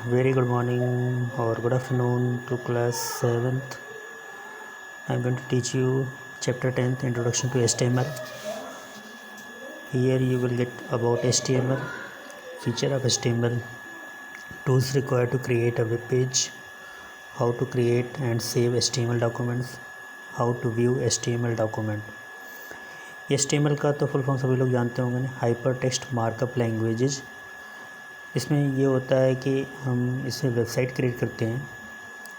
Very good morning or good afternoon to class 7th. I am going to teach you chapter 10th Introduction to HTML. Here you will get about HTML, feature of HTML, tools required to create a web page, how to create and save HTML documents, how to view HTML document. HTML का तो full form सभी लोग जानते होंगे, hyper text markup languages. इसमें ये होता है कि हम इसमें वेबसाइट क्रिएट करते हैं,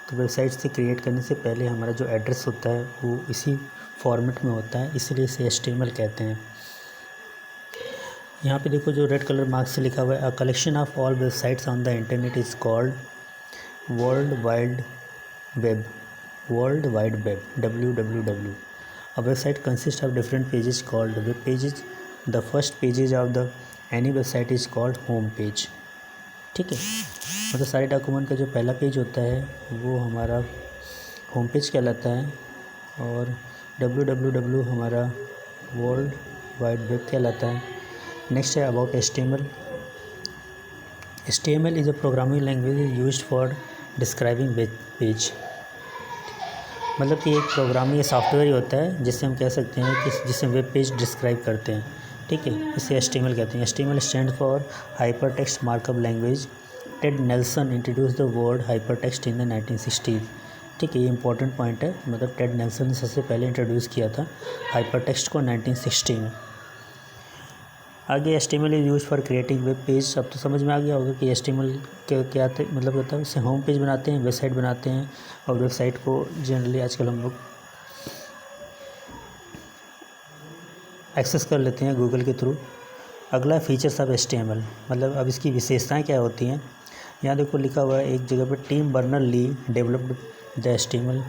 तो वेबसाइट से क्रिएट करने से पहले हमारा जो एड्रेस होता है वो इसी फॉर्मेट में होता है, इसलिए इसे HTML कहते हैं। यहाँ पे देखो जो रेड कलर मार्क से लिखा हुआ है, a collection of all websites on the internet is called world wide web, WWW। A website consists of different pages called web pages. The first pages of the any website is called home page. ठीक है, मतलब सारे document का जो पहला page होता है वो हमारा होम पेज कहलाता है, और WWW हमारा वर्ल्ड वाइड वेब कहलाता है। नेक्स्ट है about HTML। HTML is a programming language used for describing web page. मतलब कि एक प्रोग्रामिंग सॉफ्टवेयर ही होता है जिससे हम कह सकते हैं कि जिससे वेब पेज डिस्क्राइब करते हैं। ठीक है, इसे HTML कहते हैं। HTML stand for hyper text markup language. Ted Nelson introduce the word hyper text in the 1960। ठीक है, ये इंपॉर्टेंट पॉइंट है, मतलब टेड नेल्सन ने सबसे पहले इंट्रोड्यूस किया था हाइपर टेक्स्ट को 1960 में। आगे HTML is use for creating web page. अब तो समझ में आ गया होगा कि HTML क्या मतलब होता है। उससे होम पेज बनाते हैं, वेबसाइट बनाते हैं, और वेबसाइट को जनरली आजकल हम लोग एक्सेस कर लेते हैं गूगल के थ्रू। अगला फीचर्स ऑफ HTML, मतलब अब इसकी विशेषताएं क्या होती हैं। यहाँ देखो लिखा हुआ है एक जगह पर, Tim Berners Lee developed the HTML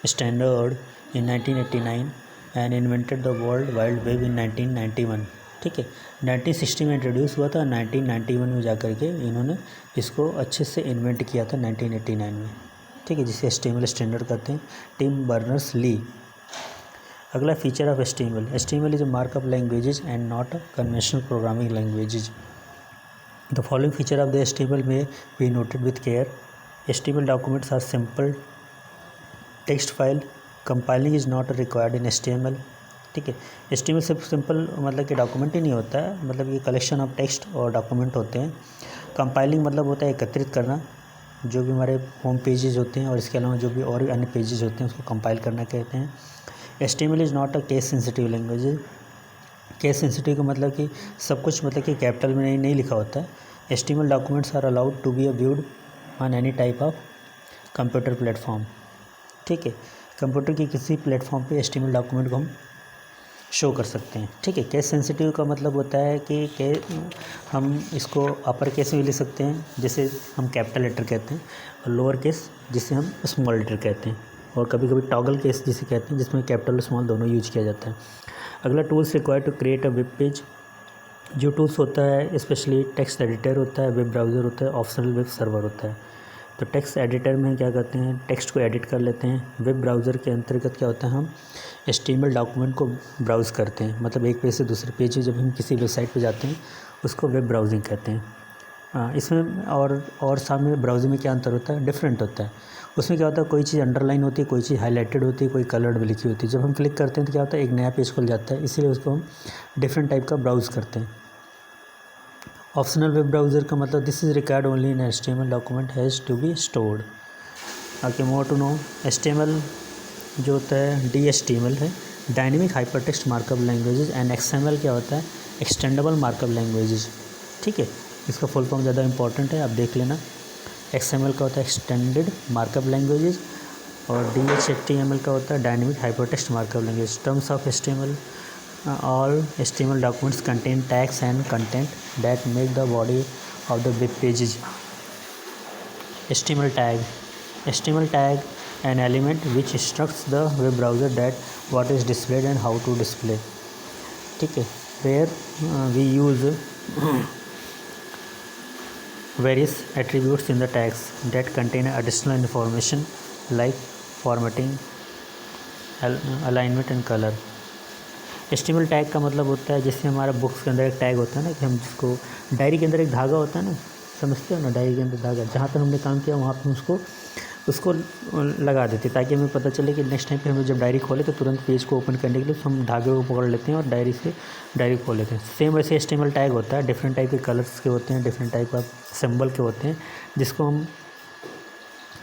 standard in 1989 and invented the world wide web in 1991। ठीक है, 1960 में इंट्रोड्यूस हुआ था, 1991 में जाकर के इन्होंने इसको अच्छे से इन्वेंट किया था 1989 में। ठीक है, जिसे HTML स्टैंडर्ड कहते हैं, टिम बर्नर्स-ली। अगला feature of HTML is a markup languages and not a conventional programming languages. The following feature of the HTML may be noted with care. HTML documents are simple text file, compiling is not required in HTML। ठीक है, HTML सिर्फ simple मतलब कि document ही नहीं होता है, मतलब ये कलेक्शन ऑफ टेक्स्ट और डॉक्यूमेंट होते हैं। कंपाइलिंग मतलब होता है एकत्रित करना, जो भी हमारे होम पेजेस होते हैं और इसके अलावा जो भी और भी अन्य पेजेस होते हैं उसको कंपाइल करना कहते हैं। HTML is not a case sensitive language. Case sensitive का मतलब कि सब कुछ मतलब कि कैपिटल में नहीं लिखा होता है। HTML documents are allowed to be viewed on any type of computer platform. ठीक है, कंप्यूटर की किसी प्लेटफॉर्म पे HTML डॉक्यूमेंट को हम शो कर सकते हैं। ठीक है, केस सेंसिटिव का मतलब होता है कि हम इसको अपर केस में भी लिख सकते हैं, जैसे हम कैपिटल लेटर कहते हैं, और लोअर केस जिसे हम स्मॉल लेटर कहते हैं, और कभी कभी टॉगल केस जिसे कहते हैं जिसमें कैपिटल और स्मॉल दोनों यूज किया जाता है। अगला tools required to create a web page. जो टूल्स होता है स्पेशली टेक्स्ट एडिटर होता है, वेब ब्राउज़र होता है, ऑप्शनल वेब सर्वर होता है। तो टेक्स्ट एडिटर में क्या करते हैं, टेक्स्ट को एडिट कर लेते हैं। वेब ब्राउज़र के अंतर्गत क्या होता है, हम HTML डॉक्यूमेंट को ब्राउज़ करते हैं, मतलब एक पेज से दूसरे पेज में जब हम किसी वेबसाइट पे जाते हैं उसको वेब ब्राउजिंग कहते हैं। इसमें और सामने ब्राउजिंग में क्या अंतर होता है, डिफरेंट होता है। उसमें क्या होता है, कोई चीज़ अंडरलाइन होती है, कोई चीज़ हाईलाइटेड होती है, कोई कलर्ड में लिखी होती है। जब हम क्लिक करते हैं तो क्या होता है, एक नया पेज खुल जाता है, इसीलिए उसको हम डिफरेंट टाइप का ब्राउज़ करते हैं। ऑप्शनल वेब ब्राउज़र का मतलब this is required only in HTML document has to be stored. आगे मोर टू नो, HTML जो होता है DHTML है, dynamic hyper text markup languages, and XML क्या होता है, एक्सटेंडेबल मार्कअप लैंग्वेजेज। ठीक है, इसका फुल फॉर्म ज़्यादा इंपॉर्टेंट है, आप देख लेना। XML का होता है एक्सटेंडेड मार्कअप लैंग्वेजेज, और DHTML का होता है dynamic hyper text markup language. Terms of HTML, all HTML documents contain tags and content that make the body of the web pages. HTML tag an element which instructs the web browser that what is displayed and how to display. ठीक है, where we use various attributes in the tags that contain additional information like formatting, alignment and color. HTML tag का मतलब होता है, जैसे हमारा books के अंदर एक टैग होता है ना, कि हम जिसको डायरी के अंदर एक धागा होता है ना, समझते हो ना, डायरी के अंदर धागा, जहाँ तक हमने काम किया वहाँ पे उसको लगा देते, ताकि हमें पता चले कि नेक्स्ट टाइम पे हम जब डायरी खोले तो तुरंत पेज को ओपन करने के लिए हम धागे को पकड़ लेते हैं और डायरी खोल लेते हैं। सेम वैसे HTML टैग होता है, डिफरेंट टाइप के कलर्स के होते हैं, डिफरेंट टाइप ऑफ सिंबल के होते हैं, जिसको हम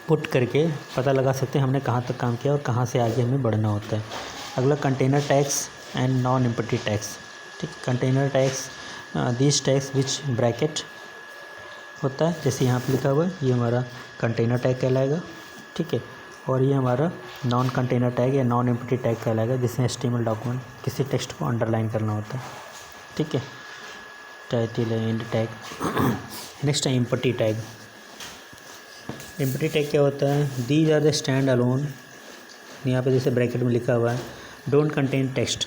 पुट करके पता लगा सकते हैं हमने कहाँ तक काम किया और कहाँ से आगे हमें बढ़ना होता है। अगला container tags and non empty tags. ठीक, container tags this tags which bracket होता है, जैसे यहाँ पे लिखा हुआ है, ये हमारा कंटेनर टैग कहलाएगा। ठीक है, और ये हमारा नॉन कंटेनर टैग या नॉन एम्प्टी टैग कहलाएगा, जिसमें HTML डॉक्यूमेंट किसी टेक्स्ट को अंडरलाइन करना होता है। ठीक है, टाइटल एंड टैग। नेक्स्ट है एम्प्टी टैग। एम्प्टी टैग क्या होता है? These are the stand alone, यहाँ पे जैसे ब्रैकेट में लिखा हुआ है, डोंट कंटेन टेक्स्ट।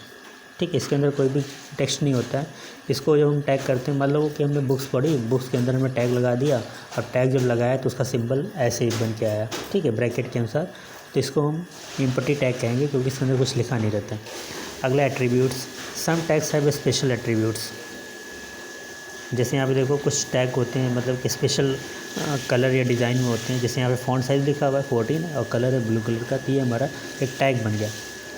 ठीक है, इसके अंदर कोई भी टेक्स्ट नहीं होता है। इसको जब हम टैग करते हैं, मान लो कि हमने बुक्स पढ़ी, बुक्स के अंदर हमने टैग लगा दिया, और टैग जब लगाया तो उसका सिंबल ऐसे ही बन के आया। ठीक है, ब्रैकेट के अनुसार, तो इसको हम एम्प्टी टैग कहेंगे, क्योंकि इसके अंदर कुछ लिखा नहीं रहता है। अगला attributes. Some tags have special attributes. जैसे यहाँ पे देखो कुछ टैग होते हैं, मतलब कि स्पेशल कलर या डिज़ाइन में होते हैं। जैसे यहाँ पे फॉन्ट साइज़ लिखा हुआ है 14 और कलर है ब्लू कलर का, तो ये हमारा एक टैग बन गया।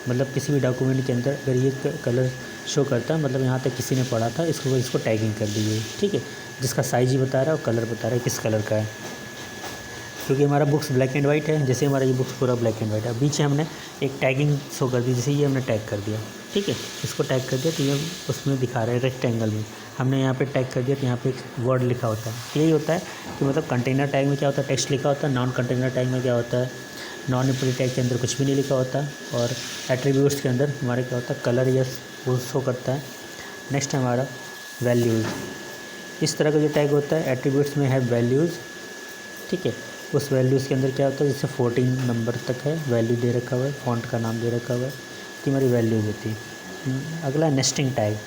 मतलब किसी भी डॉक्यूमेंट के अंदर अगर ये कलर शो करता है, मतलब यहाँ तक किसी ने पढ़ा था, इसको टैगिंग कर दी गई। ठीक है, जिसका साइज़ ही बता रहा है और कलर बता रहा है किस कलर का है, क्योंकि हमारा बुक्स ब्लैक एंड वाइट है। जैसे हमारा ये बुक्स पूरा ब्लैक एंड वाइट है, बीच में हमने एक टैगिंग शो कर दी, जैसे ये हमने टैग कर दिया। ठीक है, इसको टैग कर दिया तो ये उसमें दिखा रहा है रेक्टेंगल में। हमने यहाँ पे टैग कर दिया तो यहाँ पे एक वर्ड लिखा होता है। यही होता है कि मतलब कंटेनर टैग में क्या होता है, टेक्स्ट लिखा होता है। नॉन कंटेनर टैग में क्या होता है, नॉन एम्प्टी टैग के अंदर कुछ भी नहीं लिखा होता। और एट्रीब्यूट्स के अंदर हमारे क्या होता है, कलर या वो शो करता है। नेक्स्ट है हमारा वैल्यूज़। इस तरह का जो टैग होता है एट्रीब्यूट्स में है वैल्यूज़। ठीक है, उस वैल्यूज़ के अंदर क्या होता है, जैसे 14 नंबर तक है वैल्यू दे रखा हुआ है, फॉन्ट का नाम दे रखा हुआ है, तो हमारी वैल्यूज़ होती है। अगला नेस्टिंग टैग।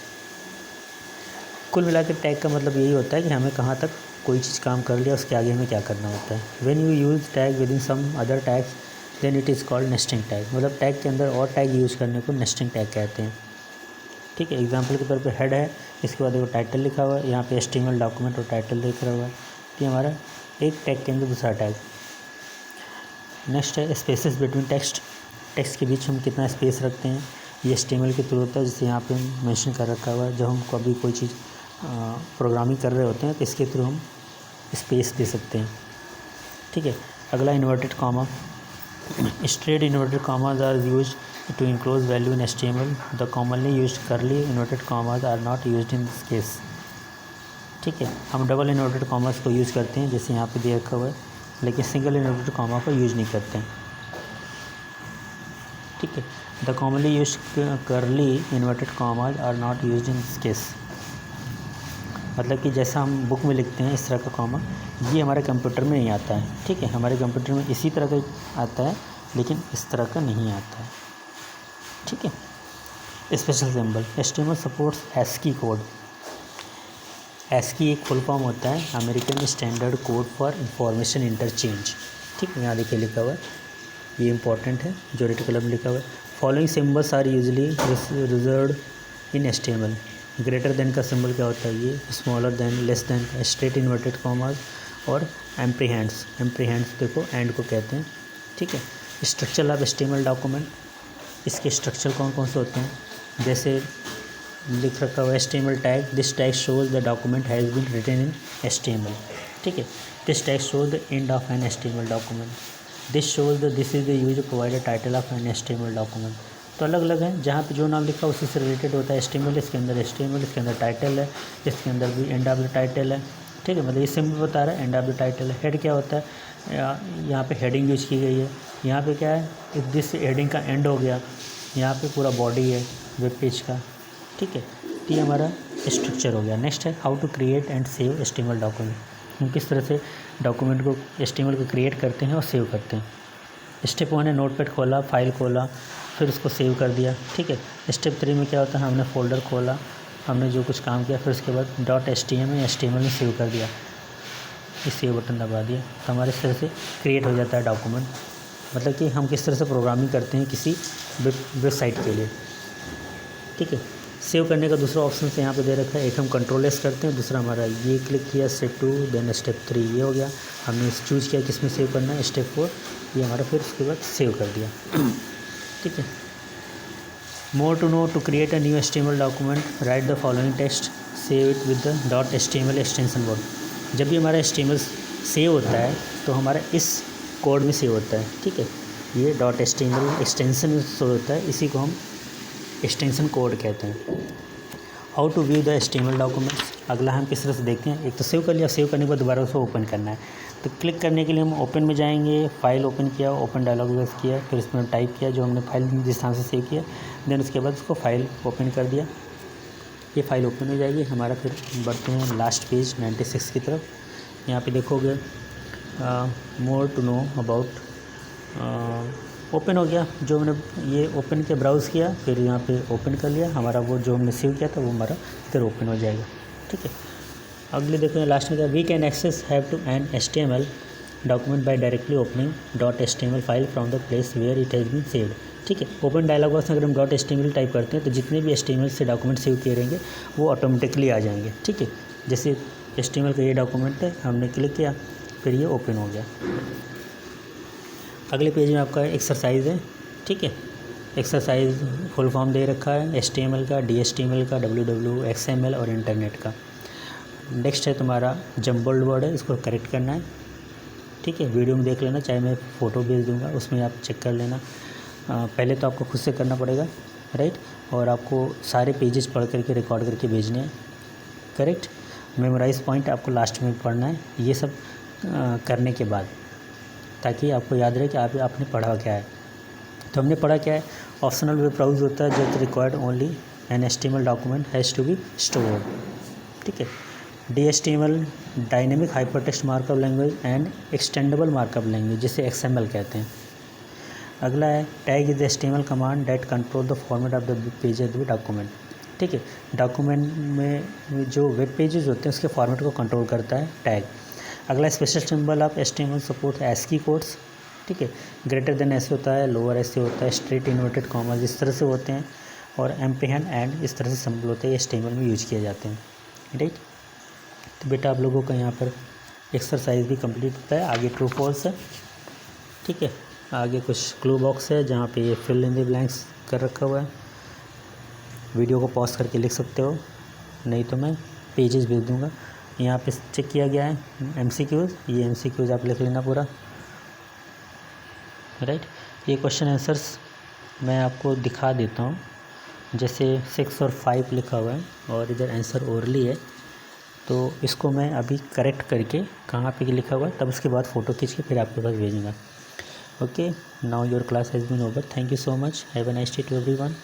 कुल मिलाकर टैग का मतलब यही होता है कि हमें कहाँ तक कोई चीज़ काम कर लिया, उसके आगे हमें क्या करना होता है। When you use tag within some other tags then it is called nesting tag. मतलब टैग के अंदर और टैग यूज़ करने को नेस्टिंग टैग कहते हैं। ठीक है, एग्जांपल के तौर पे हेड है, इसके बाद देखो टाइटल लिखा हुआ है, यहाँ पे HTML डॉक्यूमेंट और टाइटल लिखा हुआ है, तो हमारा एक टैग के अंदर दूसरा टैग। नेक्स्ट है स्पेसेस बिटवीन टेक्स्ट। टेक्स्ट के बीच हम कितना स्पेस रखते हैं, ये HTML के थ्रू होता है, जिसे यहाँ पे मेंशन कर रखा हुआ है। जब हम कभी कोई चीज़ प्रोग्रामिंग कर रहे होते हैं तो इसके थ्रू हम स्पेस दे सकते हैं। ठीक है, अगला inverted comma. Straight inverted commas are use to enclose value in HTML। The commonly used curly inverted commas are not used in this case. ठीक है, हम डबल इन्वर्टेड कॉमास को यूज़ करते हैं, जैसे यहाँ पे दे रखा हुआ है, लेकिन सिंगल इन्वर्टेड कॉमा को यूज़ नहीं करते हैं। ठीक है, the commonly use curly inverted commas are not used in this case. मतलब कि जैसा हम बुक में लिखते हैं इस तरह का कॉमा, ये हमारे कंप्यूटर में नहीं आता है। ठीक है, हमारे कंप्यूटर में इसी तरह का आता है, लेकिन इस तरह का नहीं आता है। ठीक है, special symbol. HTML supports ASCII code. ASCII एक फुल फॉर्म होता है American standard code for information interchange. ठीक है, यहाँ देखिए लिखा हुआ है, ये इंपॉर्टेंट है, जो रेड कलर में लिखा हुआ है। Following symbols are usually reserved in HTML। Greater than का सिंबल क्या होता है, ये स्मॉलर देन, लेस देन का, स्ट्रेट इन्वर्टेड कॉमास और एम्प्रीहेंड्स। एम्प्रीहेंड्स देखो एंड को कहते हैं। ठीक है, स्ट्रक्चर ऑफ HTML डॉक्यूमेंट। इसके स्ट्रक्चर कौन कौन से होते हैं, जैसे लिख रखा हुआ HTML tag. This tag shows the document has been written in HTML। ठीक है, this tag shows the end of an HTML document. This shows the this is the use provide title of an HTML document. तो अलग अलग है, जहाँ पे जो नाम लिखा उसी से रिलेटेड होता है। HTML इसके अंदर HTML, इसके अंदर टाइटल है, इसके अंदर भी एंड ऑफ द टाइटल है। ठीक है, मतलब ये सिंपल बता रहा है, एंड ऑफ द टाइटल है। हेड क्या होता है, यहाँ पे हेडिंग यूज की गई है। यहाँ पे क्या है, दिस हेडिंग का एंड हो गया, यहाँ पे पूरा बॉडी है वेब पेज का। ठीक है, तो ये हमारा स्ट्रक्चर हो गया। नेक्स्ट है how to create and save HTML document. हम किस तरह से डॉक्यूमेंट को HTML को क्रिएट करते हैं और सेव करते हैं। स्टेप 1 है नोटपैड खोला, फाइल खोला, फिर उसको सेव कर दिया। ठीक है, स्टेप 3 में क्या होता है, हमने फोल्डर खोला, हमने जो कुछ काम किया, फिर उसके बाद .html में सेव कर दिया, इस सेव बटन दबा दिया, तो हमारे इस तरह से क्रिएट हो जाता है डॉक्यूमेंट। मतलब कि हम किस तरह से प्रोग्रामिंग करते हैं किसी वेबसाइट के लिए। ठीक है, सेव करने का दूसरा ऑप्शन से यहाँ पे दे रखा है, एक हम कंट्रोल एस करते हैं, दूसरा हमारा ये क्लिक किया स्टेप 2, देन स्टेप 3 ये हो गया, हमने चूज़ किया किस में सेव करना है, स्टेप 4 ये हमारा, फिर उसके बाद सेव कर दिया। ठीक है। More to know to create a new HTML document write the following text, save it with the .html extension word. जब भी हमारा HTML सेव होता है तो हमारा इस कोड में सेव होता है। ठीक है, ये .html एक्सटेंशन में सेव होता है, इसी को हम एक्सटेंशन कोड कहते हैं। How to view the HTML documents, अगला हम किस तरह से देखते हैं। एक तो सेव कर लिया, सेव करने के बाद दोबारा उसको ओपन करना है, तो क्लिक करने के लिए हम ओपन में जाएंगे, फाइल ओपन किया, ओपन डायलॉग बॉक्स किया, फिर इसमें टाइप किया जो हमने फाइल जिस स्थान से सेव किया, देन उसके बाद उसको फाइल ओपन कर दिया, ये फाइल ओपन हो जाएगी हमारा। फिर बढ़ते हैं लास्ट पेज 96 की तरफ। यहाँ पे देखोगे more to know about, open हो गया, जो हमने ये ओपन किया, ब्राउज़ किया, फिर यहाँ पे ओपन कर लिया, हमारा वो जो हमने सेव किया था वो हमारा फिर ओपन हो जाएगा। ठीक है, अगले देखो लास्ट में क्या, we can access have to an HTML document by directly opening .html file from the place where it has been saved. ठीक है, ओपन डायलॉग बॉक्स में अगर हम .html टाइप करते हैं तो जितने भी HTML से डॉक्यूमेंट सेव किए रहेंगे वो ऑटोमेटिकली आ जाएंगे। ठीक है, जैसे HTML का ये डॉक्यूमेंट है, हमने क्लिक किया, फिर ये ओपन हो गया। अगले पेज में आपका एक्सरसाइज है। ठीक है, एक्सरसाइज फुल फॉर्म दे रखा है HTML का, DHTML का, WW, XML और इंटरनेट का। नेक्स्ट है तुम्हारा जम्बल्ड वर्ड है, इसको करेक्ट करना है। ठीक है, वीडियो में देख लेना, चाहे मैं फ़ोटो भेज दूंगा उसमें आप चेक कर लेना। पहले तो आपको खुद से करना पड़ेगा, राइट, और आपको सारे पेजेस पढ़ करके रिकॉर्ड करके भेजने हैं। करेक्ट, मेमोराइज पॉइंट आपको लास्ट में पढ़ना है, ये सब करने के बाद, ताकि आपको याद रहे कि आपने पढ़ा क्या है। तो हमने पढ़ा क्या है, ऑप्शनल वेब ब्राउज होता है जब required only an HTML document has to be stored. ठीक है, DHTML dynamic hypertext markup language and extendable markup language, जिसे XML कहते हैं। अगला है tag is HTML command that control the format of the page of the document. ठीक है, document में जो वेब पेजेस होते हैं उसके फॉर्मेट को कंट्रोल करता है टैग। अगला special symbol of HTML support है ASCII कोड्स। ठीक है, ग्रेटर देन ऐसे होता है, लोअर ऐसे होता है, स्ट्रेट इन्वर्टेड कॉमास इस तरह से होते हैं, और एम्परहैंड एंड इस तरह से सिंबल होते हैं, HTML में यूज किए जाते हैं। राइट, तो बेटा आप लोगों का यहाँ पर एक्सरसाइज भी कंप्लीट होता है। आगे ट्रू फॉल्स है। ठीक है, आगे कुछ क्लू बॉक्स है जहाँ पे ये फिल इन द ब्लैंक्स कर रखा हुआ है। वीडियो को पॉज करके लिख सकते हो, नहीं तो मैं पेजेस भेज दूँगा। यहाँ पे चेक किया गया है MCQs, ये MCQs आप लिख लेना पूरा। राइट, ये क्वेश्चन आंसर्स मैं आपको दिखा देता हूँ, जैसे 6 और 5 लिखा हुआ है और इधर आंसर ओरली है, तो इसको मैं अभी करेक्ट करके कहाँ पे लिखा हुआ है तब उसके बाद फ़ोटो खींच के फिर आपके पास भेजूँगा। Okay, now your class has been over, thank you so much, have a nice day to everyone,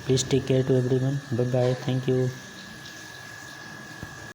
please take care to everyone, bye bye, thank you.